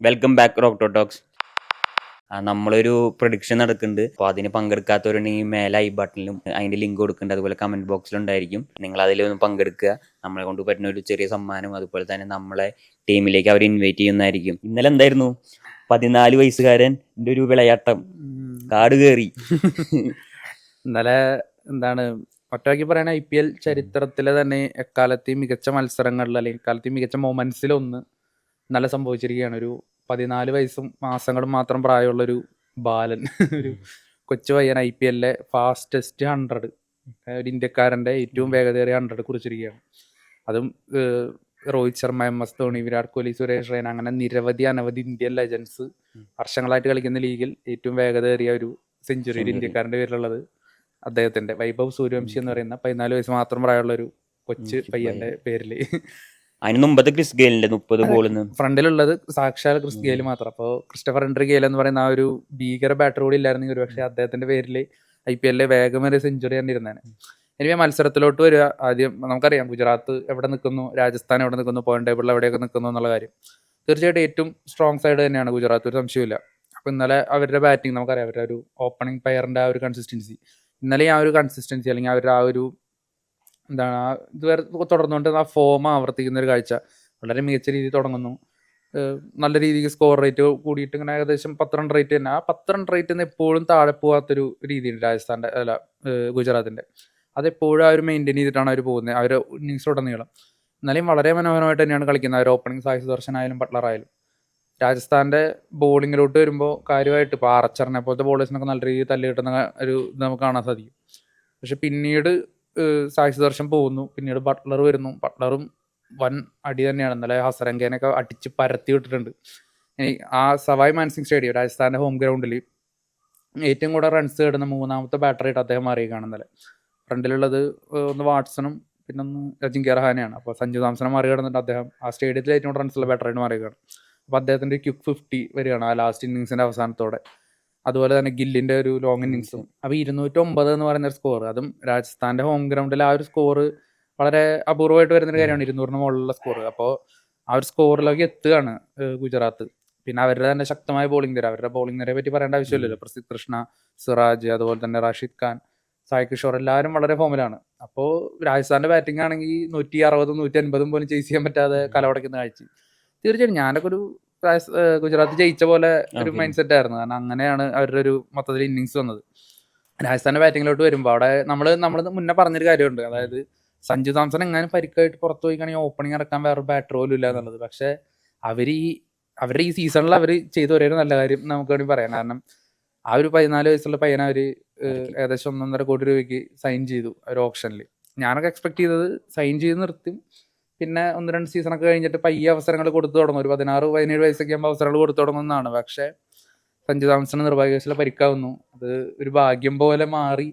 Welcome back റോക്ടോ talks. നമ്മളൊരു prediction നടക്കുന്നുണ്ട്. അപ്പോൾ അതിന് പങ്കെടുക്കാത്തവരുണ്ടെങ്കിൽ മേലെ ഐ ബട്ടണിലും അതിൻ്റെ ലിങ്ക് കൊടുക്കുന്നുണ്ട്, അതുപോലെ കമൻറ്റ് ബോക്സിലും ഉണ്ടായിരിക്കും. നിങ്ങൾ അതിലൊന്ന് പങ്കെടുക്കുക. നമ്മളെ കൊണ്ട് പറ്റുന്ന ഒരു ചെറിയ സമ്മാനം, അതുപോലെ തന്നെ നമ്മളെ ടീമിലേക്ക് അവർ ഇൻവൈറ്റ് ചെയ്യുന്നതായിരിക്കും. ഇന്നലെ എന്തായിരുന്നു 14 വയസ്സുകാരൻ്റെ ഒരു വിളയാട്ടം, കാട് കയറി. ഇന്നലെ ഒറ്റവാക്കി പറയണ IPL ചരിത്രത്തിലെ തന്നെ എക്കാലത്തെയും മികച്ച മത്സരങ്ങളിൽ അല്ലെങ്കിൽ എക്കാലത്തെയും മികച്ച മൊമെന്റ്സിലൊന്ന് ഇന്നലെ സംഭവിച്ചിരിക്കുകയാണ്. ഒരു 14 വയസ്സും മാസങ്ങളും മാത്രം പ്രായമുള്ളൊരു ബാലൻ, ഒരു കൊച്ചു പയ്യൻ IPL ഫാസ്റ്റസ്റ്റ് 100, ഒരു ഇന്ത്യക്കാരൻ്റെ ഏറ്റവും വേഗതയേറിയ 100 കുറിച്ചിരിക്കുകയാണ്. അതും രോഹിത് ശർമ്മ, MS ധോണി, വിരാട് കോഹ്ലി, സുരേഷ് റെയ്ന, അങ്ങനെ അനവധി ഇന്ത്യൻ ലെജൻസ് വർഷങ്ങളായിട്ട് കളിക്കുന്ന ലീഗിൽ ഏറ്റവും വേഗതയേറിയ ഒരു സെഞ്ചുറി ഒരു ഇന്ത്യക്കാരൻ്റെ പേരിലുള്ളത് അദ്ദേഹത്തിന്റെ. വൈഭവ് സൂര്യവംശി എന്ന് പറയുന്ന 14 വയസ്സ് മാത്രം പ്രായമുള്ള ഒരു കൊച്ചു പയ്യന്റെ പേരില്. അതിന് മുമ്പത്തെ ക്രിസ് ഗെയിലിന്റെ 30 ബോളിന് ഫ്രണ്ടിലുള്ളത് സാക്ഷാൽ ക്രിസ് ഗെയിൽ മാത്രം. അപ്പോൾ ക്രിസ്റ്റഫർ ഹെൻറി ഗെയിൽ എന്ന് പറയുന്ന ആ ഒരു ഭീകര ബാറ്റർ കൂടി ഇല്ലായിരുന്നെങ്കിൽ ഒരുപക്ഷെ അദ്ദേഹത്തിന്റെ പേരിൽ IPL വേഗമേറിയ സെഞ്ചുറി തന്നെ ഇരുന്നേനെ. ഇനി മത്സരത്തിലോട്ട് വരിക. ആദ്യം നമുക്കറിയാം ഗുജറാത്ത് എവിടെ നിൽക്കുന്നു, രാജസ്ഥാൻ എവിടെ നിൽക്കുന്നു, പോയിന്റ് ടേബിളിൽ എവിടെയൊക്കെ നിൽക്കുന്നു എന്നുള്ള കാര്യം. തീർച്ചയായിട്ടും ഏറ്റവും സ്ട്രോങ് സൈഡ് തന്നെയാണ് ഗുജറാത്ത്, ഒരു സംശയമില്ല. അപ്പോൾ ഇന്നലെ അവരുടെ ബാറ്റിംഗ് നമുക്കറിയാം, അവരുടെ ഒരു ഓപ്പണിംഗ് പെയറിന്റെ ആ ഒരു കൺസിസ്റ്റൻസി, ഇന്നലെ ആ ഒരു കൺസിസ്റ്റൻസി അല്ലെങ്കിൽ അവരുടെ ആ ഒരു ഇതുവരെ തുടർന്നുകൊണ്ട് ആ ഫോം ആവർത്തിക്കുന്ന ഒരു കാഴ്ച വളരെ മികച്ച രീതിയിൽ തുടങ്ങുന്നു. നല്ല രീതിക്ക് സ്കോർ റേറ്റ് കൂടിയിട്ട് ഇങ്ങനെ ഏകദേശം 10 റൺ റേറ്റ് തന്നെ. ആ 10 റൺ റേറ്റ് നിന്ന് എപ്പോഴും താഴെ പോകാത്തൊരു രീതിയുണ്ട് രാജസ്ഥാൻ്റെ, ഗുജറാത്തിൻ്റെ. അതെപ്പോഴും അവർ മെയിൻറ്റെയിൻ ചെയ്തിട്ടാണ് അവർ പോകുന്നത്, അവർ ഇന്നിങ്സിലുടനീളം. എന്നാലും വളരെ മനോഹരമായിട്ട് തന്നെയാണ് കളിക്കുന്നത്. അവർ ഓപ്പണിംഗ് സായി സുദർശൻ ആയാലും ബട്ട്ലർ ആയാലും. രാജസ്ഥാൻ്റെ ബോളിങ്ങിലോട്ട് വരുമ്പോൾ കാര്യമായിട്ട് ഇപ്പോൾ ആർച്ചറിനെ പോലത്തെ ബോളേഴ്സിനൊക്കെ നല്ല രീതിയിൽ തല്ല് കിട്ടുന്ന ഒരു ഇത് നമുക്ക് കാണാൻ സാധിക്കും. പക്ഷെ പിന്നീട് സായി സുദർശൻ പോകുന്നു, പിന്നീട് ബട്ട്ലർ വരുന്നു. ബട്ട്ലറും വൻ അടി തന്നെയാണ്. ഇന്നലെ ഹസരംഗേനൊക്കെ അടിച്ച് പരത്തി വിട്ടിട്ടുണ്ട്. ആ സവായ് മാൻസിംഗ് സ്റ്റേഡിയം, രാജസ്ഥാൻ്റെ ഹോം ഗ്രൗണ്ടിൽ ഏറ്റവും കൂടുതൽ റൺസ് നേടുന്ന 3ാമത്തെ ബാറ്ററായിട്ട് അദ്ദേഹം മാറിയേക്കാണ് ഇന്നലെ. ഫ്രണ്ടിലുള്ളത് ഒന്ന് വാട്സണും പിന്നെ ഒന്ന് അജിങ്ക്യ രഹാനെയാണ്. അപ്പോൾ സഞ്ജു സാംസനെ മറികടന്നിട്ട് അദ്ദേഹം ആ സ്റ്റേഡിയത്തിൽ ഏറ്റവും കൂടുതൽ റൺസുള്ള ബാറ്ററായിട്ട് മാറിയേക്കാണ്. അപ്പോൾ അദ്ദേഹത്തിൻ്റെ ക്വിക്ക് 50 വരികയാണ് ആ ലാസ്റ്റ് ഇന്നിങ്സിൻ്റെ അവസാനത്തോടെ. അതുപോലെ തന്നെ ഗില്ലിൻ്റെ ഒരു ലോങ് ഇന്നിങ്സും. അപ്പോൾ 209 എന്ന് പറയുന്ന ഒരു സ്കോർ, അതും രാജസ്ഥാൻ്റെ ഹോം ഗ്രൗണ്ടിൽ ആ ഒരു സ്കോർ വളരെ അപൂർവമായിട്ട് വരുന്നൊരു കാര്യമാണ്, 200-ന് മുകളിലുള്ള സ്കോർ. അപ്പോൾ ആ ഒരു സ്കോറിലേക്ക് എത്തുകയാണ് ഗുജറാത്ത്. പിന്നെ അവരുടെ തന്നെ ശക്തമായ ബോളിംഗ് നിര, അവരുടെ ബോളിംഗ് നിരയെ പറ്റി പറയേണ്ട ആവശ്യമില്ലല്ലോ. പ്രസിദ്ധ് കൃഷ്ണ, സിറാജ്, അതുപോലെ തന്നെ റാഷിദ് ഖാൻ, സായ് കിഷോർ, എല്ലാവരും വളരെ ഫോമിലാണ്. അപ്പോൾ രാജസ്ഥാൻ്റെ ബാറ്റിംഗ് ആണെങ്കിൽ 160-ഉം 150-ഉം പോലും ചേസ് ചെയ്യാൻ പറ്റാതെ കലവടക്കുന്ന കാഴ്ച. തീർച്ചയായിട്ടും ഞാനൊക്കെ ഒരു ഗുജറാത്ത് ജയിച്ച പോലെ ഒരു മൈൻഡ് സെറ്റ് ആയിരുന്നു. കാരണം അങ്ങനെയാണ് അവരുടെ ഒരു മൊത്തത്തിൽ ഇന്നിങ്സ് വന്നത്. രാജസ്ഥാൻ്റെ ബാറ്റിങ്ങിലോട്ട് വരുമ്പോൾ അവിടെ നമ്മൾ മുന്നേ പറഞ്ഞൊരു കാര്യമുണ്ട്, അതായത് സഞ്ജു സാംസൺ എങ്ങനെ പരിക്കായിട്ട് പുറത്തു പോയിക്കാണെങ്കിൽ ഓപ്പണിംഗ് ഇറക്കാൻ വേറെ ബാറ്റർ പോലും ഇല്ല എന്നുള്ളത്. പക്ഷേ അവരുടെ ഈ സീസണിൽ അവർ ചെയ്ത ഒരേ ഒരു നല്ല കാര്യം നമുക്ക് വേണ്ടി പറയാം. കാരണം ആ ഒരു 14 വയസ്സുള്ള പയ്യനെ അവർ ഏകദേശം 1.5 കോടി രൂപയ്ക്ക് സൈൻ ചെയ്തു ഒരു ഓപ്ഷനിൽ. ഞാനൊക്കെ എക്സ്പെക്ട് ചെയ്തത് സൈൻ ചെയ്ത് നിർത്തും, പിന്നെ 1-2 സീസണൊക്കെ കഴിഞ്ഞിട്ട് പയ്യെ അവസരങ്ങൾ കൊടുത്തു തുടങ്ങും, ഒരു 16-17 വയസ്സൊക്കെ ആകുമ്പോൾ അവസരങ്ങൾ കൊടുത്തു തുടങ്ങുന്നതാണ്. പക്ഷേ സഞ്ജു സാംസണ് നിർഭാഗ്യവശാൽ പരിക്കാവുന്നു. അത് ഒരു ഭാഗ്യം പോലെ മാറി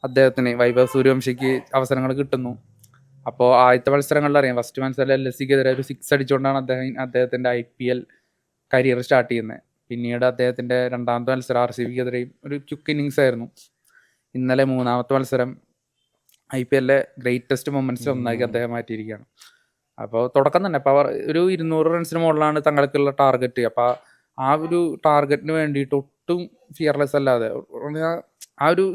അദ്ദേഹത്തിന്. വൈഭവ് സൂര്യവംശിക്ക് അവസരങ്ങൾ കിട്ടുന്നു. അപ്പോൾ ആദ്യത്തെ മത്സരങ്ങളിൽ അറിയാം, ഫസ്റ്റ് മത്സരം LSCക്കെതിരെ ഒരു 6 അടിച്ചുകൊണ്ടാണ് അദ്ദേഹത്തിൻ്റെ IPL കരിയർ സ്റ്റാർട്ട് ചെയ്യുന്നത്. പിന്നീട് അദ്ദേഹത്തിൻ്റെ 2ാമത്തെ മത്സരം RCBക്കെതിരെയും ഒരു ക്വിക്ക് ഇന്നിങ്സ് ആയിരുന്നു. ഇന്നലെ 3ാമത്തെ മത്സരം IPL ഗ്രേറ്റസ്റ്റ് മൊമെന്റ്സിൽ ഒന്നാക്കി അദ്ദേഹം മാറ്റിയിരിക്കുകയാണ്. അപ്പോൾ തുടക്കം തന്നെ ഇപ്പോൾ ഒരു 200 റൺസിന് മുകളിലാണ് തങ്ങൾക്കുള്ള ടാർഗറ്റ്. അപ്പോൾ ആ ഒരു ടാർഗറ്റിന് വേണ്ടിയിട്ട് ഒട്ടും ഫിയർലെസ് അല്ലാതെ, ആ ഒരു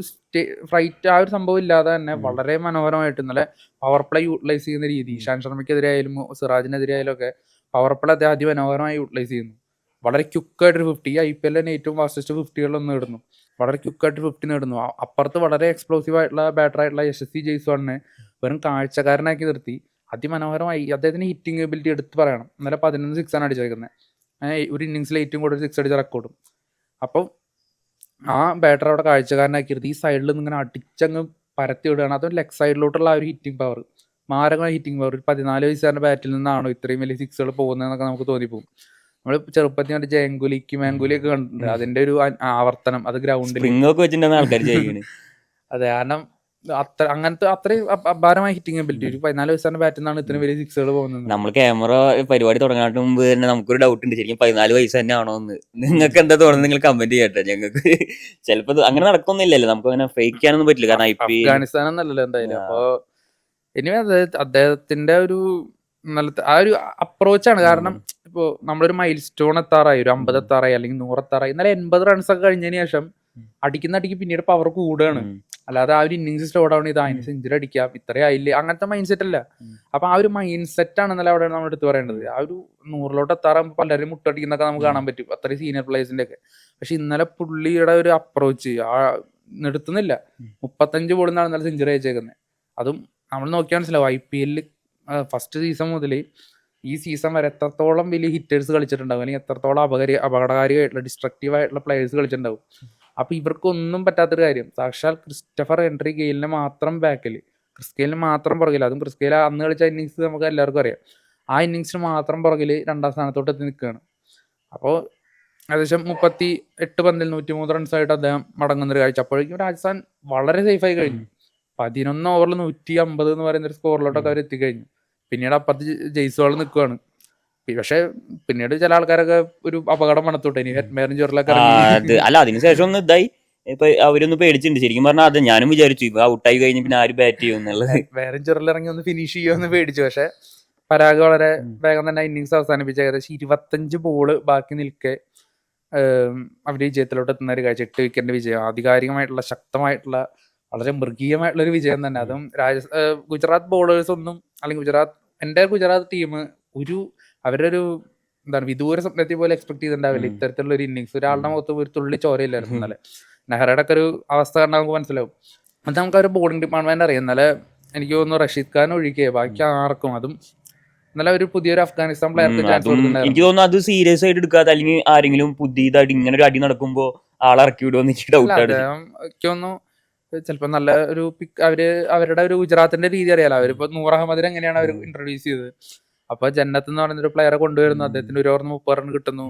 ഫൈറ്റ്, ആ ഒരു സംഭവം ഇല്ലാതെ തന്നെ വളരെ മനോഹരമായിട്ട് ഇന്നലെ പവർ പ്ലേ യൂട്ടിലൈസ് ചെയ്യുന്ന രീതി, ഇഷാന്ത് ശർമ്മയ്ക്കെതിരെ ആയാലും സിറാജിനെതിരെ ആയാലും ഒക്കെ പവർ പ്ലേ അദ്ദേഹം അതിമനോഹരമായി യൂട്ടിലൈസ് ചെയ്യുന്നു. വളരെ ക്വിക്കായിട്ടൊരു 50, IPL തന്നെ ഏറ്റവും ഫാസ്റ്റസ്റ്റ് 50കളൊന്നും നേടുന്നു. വളരെ ക്വിക്കായിട്ട് 50 നേടുന്നു. അപ്പുറത്ത് വളരെ എക്സ്പ്ലോസീവ് ആയിട്ടുള്ള ബാറ്ററായിട്ടുള്ള യശസ്വി ജയ്സ്വാളിനെ വെറും കാഴ്ചക്കാരനാക്കി നിർത്തി അതിമനോഹരമായി. അദ്ദേഹത്തിന് ഹിറ്റിംഗ് എബിലിറ്റി എടുത്ത് പറയണം. ഇന്നലെ 11 6 അടിച്ചേക്കുന്നത്, ഒരു ഇന്നിങ്സിൽ ഏറ്റവും കൂടുതൽ 6 അടിച്ച റെക്കോർഡും. അപ്പം ആ ബാറ്റർ അവിടെ കാഴ്ചക്കാരനാക്കി നിർത്തി ഈ സൈഡിൽ നിന്ന് ഇങ്ങനെ അടിച്ചങ്ങ് പരത്തി വിടുകയാണ്. അതും ലെഗ് സൈഡിലോട്ടുള്ള ആ ഒരു ഹിറ്റിംഗ് പവർ, മാരകമായ ഹിറ്റിംഗ് പവർ. ഒരു 14 വയസ്സുകാരൻ്റെ ബാറ്റിൽ നിന്നാണോ ഇത്രയും വലിയ 6കൾ പോകുന്നതെന്നൊക്കെ നമുക്ക് തോന്നിപ്പോകും. നമ്മൾ ചെറുപ്പത്തിൽ കണ്ട് ജയങ്കുലിക്ക് മാങ്കുലിയൊക്കെ കണ്ടിട്ടുണ്ട്, അതിൻ്റെ ഒരു ആവർത്തനം അത് ഗ്രൗണ്ടിൽ ആൾക്കാർ ചെയ്യുന്നത്. അതെ, കാരണം അങ്ങനത്തെ അത്രയും അപാരമായ ഹിറ്റിംഗ് എബിലിറ്റി. ഒരു 14 വയസ്സാണ് ബാറ്റിൽ നിന്നാണ് ഇത്രയും വലിയ 6കൾ പോകുന്നത്. നമ്മൾ ക്യാമറ പരിപാടി തുടങ്ങാനായിട്ട് മുമ്പ് തന്നെ നമുക്കൊരു ഡൗട്ട് ഉണ്ട്, ശരിക്കും 14 വയസ്സ് തന്നെ ആണോ എന്ന്. നിങ്ങൾക്ക് എന്താ തോന്നുന്നത്? നിങ്ങൾ കമന്റ് ചെയ്യട്ടെ. ഞങ്ങൾക്ക് ചിലപ്പോൾ അങ്ങനെ നടക്കൊന്നുമില്ലല്ലോ, നമുക്ക് അങ്ങനെ ഫേക്ക് ചെയ്യാനൊന്നും പറ്റില്ല. കാരണം അഫ്ഗാനിസ്ഥാൻ എന്നല്ലല്ലോ എന്തായാലും. അപ്പോൾ ഇനി അദ്ദേഹത്തിന്റെ ഒരു നല്ല ആ ഒരു അപ്രോച്ചാണ്. കാരണം ഇപ്പോൾ നമ്മളൊരു മൈൽ സ്റ്റോൺ എത്താറായി, ഒരു 50 എത്താറായി, അല്ലെങ്കിൽ 100 എത്താറായി, എന്നാലും 80 റൺസ് ഒക്കെ കഴിഞ്ഞതിന് ശേഷം അടിക്കുന്ന അടിക്ക് പിന്നീട് പവർ കൂടുകയാണ്. അല്ലാതെ ആ ഒരു ഇന്നിങ്സ് സ്ലോ ഡൗൺ ചെയ്ത് അതിന് സെഞ്ചുറി അടിക്കാം ഇത്രയും ആയില്ലേ അങ്ങനത്തെ മൈൻഡ് സെറ്റ് അല്ല. അപ്പൊ ആ ഒരു മൈൻഡ് സെറ്റ് ആണ് ഇന്നലെ അവിടെ നമ്മൾ എടുത്ത് പറയേണ്ടത്. ആ ഒരു 100 എത്താറാകുമ്പോൾ പലരും മുട്ടടിക്കുന്നൊക്കെ നമുക്ക് കാണാൻ പറ്റും, അത്രയും സീനിയർ പ്ലേയേഴ്സിന്റെ ഒക്കെ. പക്ഷെ ഇന്നലെ പുള്ളിയുടെ ഒരു അപ്രോച്ച് നിർത്തുന്നില്ല. 35 ബോളിൽ നിന്നാണ് ഇന്നലെ സെഞ്ചുറി അയച്ചേക്കുന്നത്. അതും നമ്മൾ നോക്കിയാൽ മനസ്സിലാവും, IPL ഫസ്റ്റ് സീസൺ മുതൽ ഈ സീസൺ വരെ എത്രത്തോളം വലിയ ഹിറ്റേഴ്സ് കളിച്ചിട്ടുണ്ടാവും, അല്ലെങ്കിൽ എത്രത്തോളം അപകടകാരിയായിട്ടുള്ള ഡിസ്ട്രക്റ്റീവ് ആയിട്ടുള്ള പ്ലേയേഴ്സ് കളിച്ചിട്ടുണ്ടാവും. അപ്പൊ ഇവർക്കൊന്നും പറ്റാത്തൊരു കാര്യം, സാക്ഷാൽ ക്രിസ്റ്റഫർ ഹെൻറി ഗെയിലിനെ മാത്രം ബാക്കിൽ, ക്രിസ് ഗെയിലിന് മാത്രം പുറകിൽ, അതും ക്രിസ് ഗെയിൽ അന്ന് കളിച്ച ഇന്നിങ്സ് നമുക്ക് എല്ലാവർക്കും അറിയാം, ആ ഇന്നിങ്സിന് മാത്രം പുറകിൽ 2ാം സ്ഥാനത്തോട്ട് എത്തി നിൽക്കുകയാണ്. അപ്പോൾ ഏകദേശം 38 പന്തിൽ 103 റൺസായിട്ട് അദ്ദേഹം മടങ്ങുന്നൊരു കാഴ്ച. അപ്പോഴേക്കും രാജസ്ഥാൻ വളരെ സേഫായി കഴിഞ്ഞു. 11 ഓവറിൽ 150 എന്ന് പറയുന്ന ഒരു സ്കോറിലോട്ടൊക്കെ അവർ എത്തിക്കഴിഞ്ഞു. പിന്നീട് അപ്പുറത്ത് ജയ്സ്വാൾ നിൽക്കുകയാണ്. പക്ഷെ പിന്നീട് ചില ആൾക്കാരൊക്കെ ഒരു അപകടം മണത്തോട്ടെ, ഇനി ഹെറ്റ്മേറും ചൊറിലൊക്കെ അല്ല അതിനുശേഷം ഒന്ന് ഇതായി, ഇപ്പൊ അവരൊന്ന് പേടിച്ചിട്ടുണ്ട് ശരിക്കും പറഞ്ഞാൽ. അത് ഞാനും വിചാരിച്ചു ഇപ്പൊ ഔട്ടായി കഴിഞ്ഞ് പിന്നെ ആര് ബാറ്റ് ചെയ്യും എന്നുള്ളത്. വേറെ ചൊറിലിറങ്ങി ഒന്ന് ഫിനിഷ് ചെയ്യുമെന്ന് പേടിച്ചു. പക്ഷെ പരാഗ് വളരെ വേഗം തന്നെ ഇന്നിങ്സ് അവസാനിപ്പിച്ച ഏകദേശം 25 ബോള് ബാക്കി നിൽക്കെ അവർ വിജയത്തിലോട്ട് എത്തുന്ന ഒരു കാഴ്ച. 8 വിക്കറ്റിന്റെ വിജയം, ആധികാരികമായിട്ടുള്ള ശക്തമായിട്ടുള്ള വളരെ മൃഗീയമായിട്ടുള്ള ഒരു വിജയം തന്നെ. അതും ഗുജറാത്ത് ബോളേഴ്സ് ഒന്നും, അല്ലെങ്കിൽ ഗുജറാത്ത് ടീം അവരുടെ ഒരു എന്താണ് വിദൂര സ്വപ്നത്തെ പോലെ എക്സ്പെക്ട് ചെയ്തിട്ടുണ്ടാവില്ല ഇത്തരത്തിലുള്ള ഒരു ഇന്നിങ്സ്. ഒരാളുടെ മുഖത്ത് ഒരു തുള്ളി ചോരയില്ലായിരുന്നു ഇന്നലെ. നെഹ്റയുടെ ഒക്കെ ഒരു അവസ്ഥ കണ്ടാൽ നമുക്ക് മനസ്സിലാവും. അത് നമുക്ക് ഒരു ബോളിംഗ് ഡിപ്പാർട്ട്മെന്റ് അറിയാം. ഇന്നലെ എനിക്ക് തോന്നുന്നു റഷീദ് ഖാൻ ഒഴികെ ബാക്കി ആർക്കും, അതും ഇന്നലെ ഒരു പുതിയൊരു അഫ്ഗാനിസ്ഥാൻ പ്ലെയർക്ക് ചാൻസ് കൊടുത്തിട്ടുണ്ടായിരുന്നു. എനിക്ക് തോന്നുന്നു അത് സീരിയസ് ആയിട്ട് എടുക്കാതെ, അല്ലെങ്കിൽ ആരെങ്കിലും പുതിയതായിട്ട് ഇങ്ങനെ ഒരു അടി നടക്കുമ്പോ ആളിറക്കി വിടുമെന്ന് എനിക്ക് ഡൗട്ടാണ്. എനിക്ക് തോന്നുന്നു ചിലപ്പോൾ നല്ല ഒരു അവരുടെ ഒരു ഗുജറാത്തിന്റെ രീതി അറിയാലോ. അവരിപ്പോ നൂർ അഹമ്മദിനെ എങ്ങനെയാണ് അവർ ഇൻട്രൊഡ്യൂസ് ചെയ്തത്. അപ്പൊ ജന്നത്ത് എന്ന് പറയുന്ന ഒരു പ്ലെയറെ കൊണ്ടുവരുന്നു, അദ്ദേഹത്തിന് 1 ഓവറിന് 30 റൺ കിട്ടുന്നു,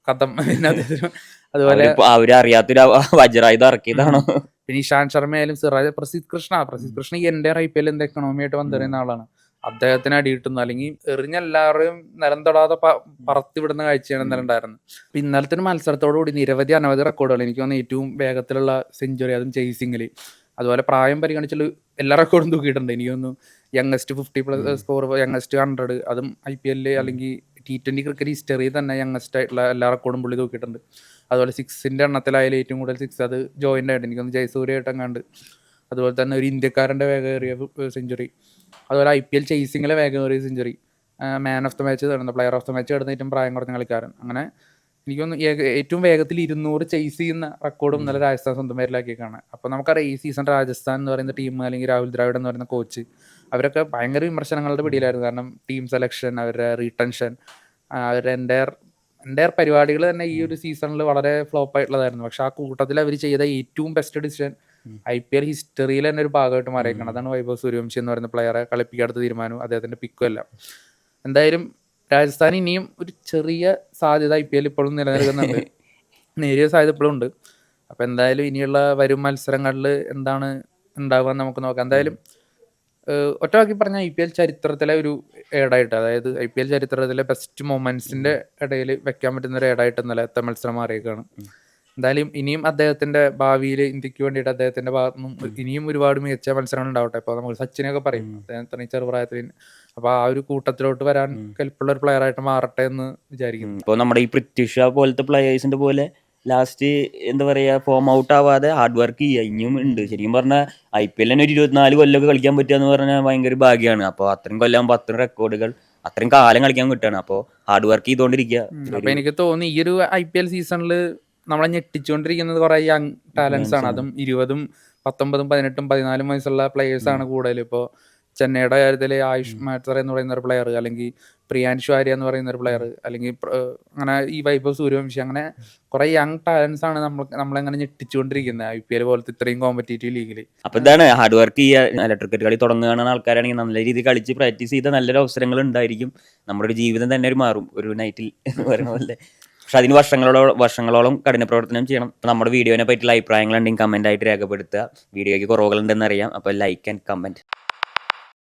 കഥം. പിന്നെ അദ്ദേഹത്തിന് അതുപോലെ അവരറിയാത്തൊരു വജ്രായുധം ഇറക്കിയതാണോ. പിന്നെ ഇഷാന്ത് ശർമ്മയായാലും പ്രസിദ്ധ് കൃഷ്ണ ഈ എൻ്റെ IPL എന്ത് എക്കണോമിയായിട്ട് വന്നെറിയുന്ന ആളാണ്. അദ്ദേഹത്തിന് അടി കിട്ടുന്നു, അല്ലെങ്കിൽ എറിഞ്ഞ എല്ലാവരെയും നിലം തൊടാതെ പറത്തി വിടുന്ന കാഴ്ചയാണ് ഇന്നലെ ഉണ്ടായിരുന്നത്. ഇന്നലത്തെ ഒരു മത്സരത്തോടുകൂടി അനവധി റെക്കോർഡുകൾ, എനിക്ക് തോന്നുന്നു ഏറ്റവും വേഗത്തിലുള്ള സെഞ്ചുറി, അതും ചേസിങ്ങിൽ, അതുപോലെ പ്രായം പരിഗണിച്ചുള്ള എല്ലാ റെക്കോർഡും തൂക്കിയിട്ടുണ്ട്. എനിക്ക് തോന്നുന്നു യങ്ങസ്റ്റ് 50+ സ്കോർ, യങ്ങസ്റ്റ് 100, അതും IPL അല്ലെങ്കിൽ T20 ക്രിക്കറ്റ് ഹിസ്റ്ററിയിൽ തന്നെ യങ്ങസ്റ്റ് ആയിട്ടുള്ള എല്ലാ റെക്കോർഡും പുള്ളി തൂക്കിയിട്ടുണ്ട്. അതുപോലെ 6ന്റെ എണ്ണത്തിലായാലും ഏറ്റവും കൂടുതൽ 6 അത് ജോയിൻ്റ് ആയിട്ട് എനിക്ക് തോന്നുന്നു ജയസൂര്യയായിട്ടെങ്ങാണ്ട്. അതുപോലെ തന്നെ ഒരു ഇന്ത്യക്കാരൻ്റെ വേഗമേറിയ സെഞ്ചുറി, അതുപോലെ IPL ചേസിങ്ങിലെ വേഗമേറിയ century, man of the match നേടുന്ന, പ്ലെയർ ഓഫ് ദ മാച്ച് നേടുന്ന ഏറ്റവും പ്രായം കുറഞ്ഞ കളിക്കാരൻ. അങ്ങനെ എനിക്കൊന്ന് ഏറ്റവും വേഗത്തിൽ 200 ചേസ് ചെയ്യുന്ന റെക്കോർഡും ഇന്നലെ രാജസ്ഥാൻ സ്വന്തം പേരിലാക്കിയേക്കാണ്. അപ്പോൾ നമുക്കറിയാം ഈ സീസൺ രാജസ്ഥാൻ എന്ന് പറയുന്ന ടീം, അല്ലെങ്കിൽ രാഹുൽ ദ്രാവിഡ് എന്ന് പറയുന്ന കോച്ച്, അവരൊക്കെ ഭയങ്കര വിമർശനങ്ങളുടെ പിടിയിലായിരുന്നു. കാരണം ടീം സെലക്ഷൻ, അവരുടെ റീടെൻഷൻ, അവരുടെ എൻ്റെ പരിപാടികൾ തന്നെ ഈ ഒരു സീസണിൽ വളരെ ഫ്ലോപ്പ് ആയിട്ടുള്ളതായിരുന്നു. പക്ഷെ ആ കൂട്ടത്തിൽ അവർ ചെയ്ത ഏറ്റവും ബെസ്റ്റ് ഡിസിഷൻ IPL ഹിസ്റ്ററിയിൽ തന്നെ ഒരു ഭാഗമായിട്ട് മാറിയേക്കണം. അതാണ് വൈഭവ് സൂര്യവംശി എന്ന് പറയുന്ന പ്ലെയറെ കളിപ്പിക്കാത്ത തീരുമാനവും അദ്ദേഹത്തിന്റെ പിക്കും എല്ലാം. എന്തായാലും രാജസ്ഥാൻ ഇനിയും ഒരു ചെറിയ സാധ്യത IPL ഇപ്പോഴും നിലനിൽക്കുന്നുണ്ട്, നേരിയ സാധ്യത ഇപ്പോഴും ഉണ്ട്. അപ്പം എന്തായാലും ഇനിയുള്ള വരും മത്സരങ്ങളിൽ എന്താണ് ഉണ്ടാവുക നമുക്ക് നോക്കാം. എന്തായാലും ഒറ്റവാക്കി പറഞ്ഞാൽ IPL ചരിത്രത്തിലെ ഒരു ഏടായിട്ട്, അതായത് IPL ചരിത്രത്തിലെ ബെസ്റ്റ് മൊമെന്റ്സിന്റെ ഇടയിൽ വെക്കാൻ പറ്റുന്ന ഒരു ഏടായിട്ട് ഇന്നലത്തെ മത്സരം മാറിയേക്കാണ്. എന്തായാലും ഇനിയും അദ്ദേഹത്തിന്റെ ഭാവിയിൽ ഇന്ത്യക്ക് വേണ്ടിയിട്ട് അദ്ദേഹത്തിന്റെ ഭാഗത്തു നിന്നും ഇനിയും ഒരുപാട് മികച്ച മത്സരങ്ങൾ ഉണ്ടാവട്ടെ. ഇപ്പോൾ നമ്മൾ സച്ചിനൊക്കെ പറയും അദ്ദേഹത്തിന് ചെറുപ്രായത്തിൽ, അപ്പൊ ആ ഒരു കൂട്ടത്തിലോട്ട് വരാൻ കെൽപ്പുള്ള ഒരു പ്ലെയർ ആയിട്ട് മാറട്ടെ എന്ന് വിചാരിക്കുന്നു. ഇപ്പോൾ നമ്മുടെ ഈ പൃഥ്വി ഷാ പോലത്തെ പ്ലെയേഴ്സിന്റെ പോലെ ലാസ്റ്റ് എന്താ പറയാ ഫോം ഔട്ട് ആവാതെ ഹാർഡ് വർക്ക് ചെയ്യുക ഇനിയും ഉണ്ട്. ശരിക്കും പറഞ്ഞാൽ IPL തന്നെ ഒരു 24 കൊല്ലമൊക്കെ കളിക്കാൻ പറ്റുക എന്ന് പറഞ്ഞാൽ ഭയങ്കര ഭാഗ്യമാണ്. അപ്പോൾ അത്രയും കൊല്ലാകുമ്പോൾ അത്രയും റെക്കോർഡുകൾ, അത്രയും കാലം കളിക്കാൻ കിട്ടുകയാണ്. അപ്പോൾ ഹാർഡ് വർക്ക് ചെയ്തുകൊണ്ടിരിക്കുക. അപ്പൊ എനിക്ക് തോന്നി ഈ ഒരു IPL സീസണിൽ നമ്മളെ ഞെട്ടിച്ചുകൊണ്ടിരിക്കുന്നത് കുറെ യങ് ടാലൻസ് ആണ്. അതും 20, 19, 18, 14 വയസ്സുള്ള പ്ലേയേഴ്സ് ആണ് കൂടുതൽ. ഇപ്പോൾ ചെന്നൈയുടെ കാര്യത്തിൽ ആയുഷ് മാറ്റർ എന്ന് പറയുന്ന ഒരു പ്ലെയർ, അല്ലെങ്കിൽ പ്രിയാൻഷു ആര്യ എന്ന് പറയുന്ന ഒരു പ്ലെയർ, അല്ലെങ്കിൽ അങ്ങനെ ഈ വൈഭവ് സൂര്യവംശി, അങ്ങനെ കുറെ യങ് ടാലൻസ് ആണ് നമ്മളെങ്ങനെ ഞെട്ടിച്ചുകൊണ്ടിരിക്കുന്നത് IPL പോലത്തെ ഇത്രയും കോമ്പറ്റേറ്റീവ് ലീഗിൽ. അപ്പൊ ഇതാണ് ഹാർഡ് വർക്ക് ചെയ്യുക. ക്രിക്കറ്റ് കളി തുടങ്ങുകയാണ് ആൾക്കാരാണെങ്കിൽ നല്ല രീതിയിൽ കളിച്ച് പ്രാക്ടീസ് ചെയ്ത നല്ലൊരു അവസരങ്ങൾ ഉണ്ടായിരിക്കും. നമ്മുടെ ഒരു ജീവിതം തന്നെ ഒരു മാറും, ഒരു നൈറ്റിൽ പറയുന്ന പോലെ. പക്ഷെ അതിന് വർഷങ്ങളോളം കഠിന പ്രവർത്തനം ചെയ്യണം. നമ്മുടെ വീഡിയോനെ പറ്റിയുള്ള അഭിപ്രായങ്ങളുണ്ടെങ്കിൽ കമന്റ് ആയിട്ട് രേഖപ്പെടുത്തുക. വീഡിയോയ്ക്ക് കുറവുകളുണ്ടെന്ന് അറിയാം. അപ്പോൾ ലൈക്ക് ആൻഡ് കമന്റ്.